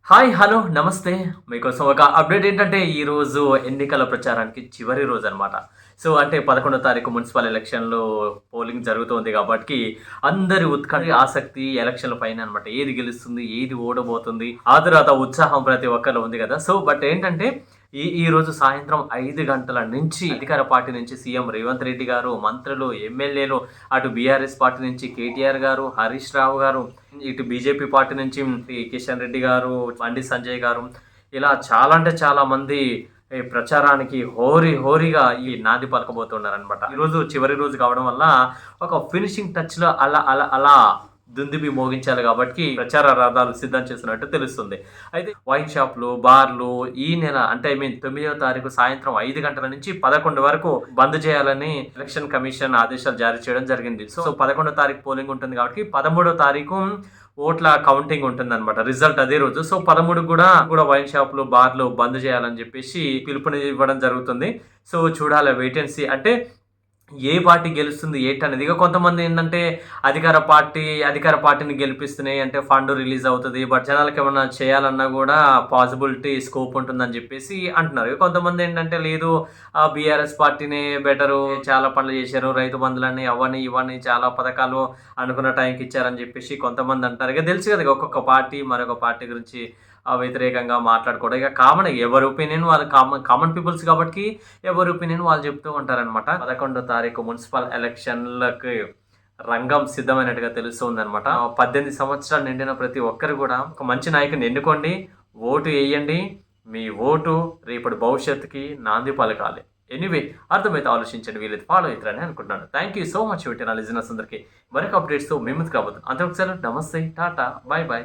Hi! Hello! నమస్తే. మీకోసం ఒక అప్డేట్ ఏంటంటే, ఈరోజు ఎన్నికల ప్రచారానికి చివరి రోజనమాట. సో, అంటే 11 తారీఖు మున్సిపల్ ఎలక్షన్‌లో పోలింగ్ జరుగుతోంది గాబట్టి, అందరి ఉత్కంఠ, ఆసక్తి ఎలక్షన్‌ల పైనే అనమాట. ఏది గెలుస్తుంది? ఏది ఓడబోతుంది? ఆ తర్వాత ఉత్సాహం ప్రతి ఒక్కరిలో ఉంది గదా! సో, బట్ ఏంటంటే, ఈరోజు సాయంత్రం 5 గంటల నుంచి అధికార పార్టీ నుంచి సీఎం రేవంత్ రెడ్డి గారు, మంత్రులు, ఎమ్మెల్యేలు, అటు బీఆర్ఎస్ పార్టీ నుంచి కేటీఆర్ గారు, హరీష్ రావు గారు, ఇటు బీజేపీ పార్టీ నుంచి కిషన్ రెడ్డి గారు, బండి సంజయ్ గారు, ఇలా చాలా అంటే చాలా మంది ఈ ప్రచారానికి హోరీగా ఈ నాంది పలకబోతున్నారనమాట. ఈరోజు చివరి రోజు కావడం వల్ల ఒక ఫినిషింగ్ టచ్‌లో అలా దుందుబి మోగించాలి కాబట్టి ప్రచార రథాలు సిద్ధం చేస్తున్నట్టు తెలుస్తుంది. అయితే వైన్ షాపులు, బార్లు ఈ నెల అంటే 9వ తారీఖు సాయంత్రం 5 గంటల నుంచి 11 వరకు బంద్ చేయాలని ఎలక్షన్ కమిషన్ ఆదేశాలు జారీ చేయడం జరిగింది. సో, 11వ తారీఖు పోలింగ్ ఉంటుంది కాబట్టి 13వ తారీఖు ఓట్ల కౌంటింగ్ ఉంటుందన్నమాట. రిజల్ట్ అదే రోజు. సో, 13 కూడా వైన్ షాపులు, బార్లు బంద్ చేయాలని చెప్పేసి పిలుపునివ్వడం జరుగుతుంది. సో, చూడాలి వెయిట్ అండ్ సీ. అంటే ఏ పార్టీ గెలుస్తుంది ఏంటనేది. ఇక కొంతమంది ఏందంటే అధికార పార్టీని గెలిపిస్తేనే అంటే ఫండ్ రిలీజ్ అవుతది. బట్ జనాలకేమన్నా చేయాలన్నా గూడా పాసిబిలిటీ, స్కోప్ ఉంటుందని జెప్పేసి అంటున్నారు. కొంతమంది ఏంటంటే లేదు బీఆర్ఎస్ పార్టీనే బెటరు. చాలా పనులు చేశారు. రైతు బంధులని అవని, ఇవని చాలా పథకాలు అనుకున్న టైంకి ఇచ్చారని జెప్పేసి కొంతమంది అంటారు. ఇక తెలుసు కదా! ఒక్కొక్క పార్టీ మరొక పార్టీ గురించి వ్యతిరేకంగా మాట్లాడుకోవడం. ఇక కామన్ ఎవరి ఒపీనియన్ వాళ్ళు కామన్ పీపుల్స్ కాబట్టి ఎవరి ఒపీనియన్ వాళ్ళు చెప్తూ ఉంటారనమాట. 11వ తారీఖు మున్సిపల్ ఎలక్షన్‌లకి రంగం సిద్ధమైనట్టుగా తెలుస్తుందనమాట. 18 సంవత్సరాలు నిండిన ప్రతి ఒక్కరు కూడా ఒక మంచి నాయకుడిని ఎన్నుకోండి. ఓటు ఎయ్యండి. మీ ఓటు రేపటి భవిష్యత్తుకి నాంది పలకాలి. ఎనీవే అర్థమైతే ఆలోచించండి. వీలైతే ఫాలో అవుతారని అనుకుంటున్నాను. థాంక్ యూ సో మచ్ నా లిజనర్స్ అందరికి. మరొక అప్డేట్స్‌తో మీ ముందుకు రాబోతున్నాను. అంతవరకు సెలవు. నమస్తే. టాటా. Bye by.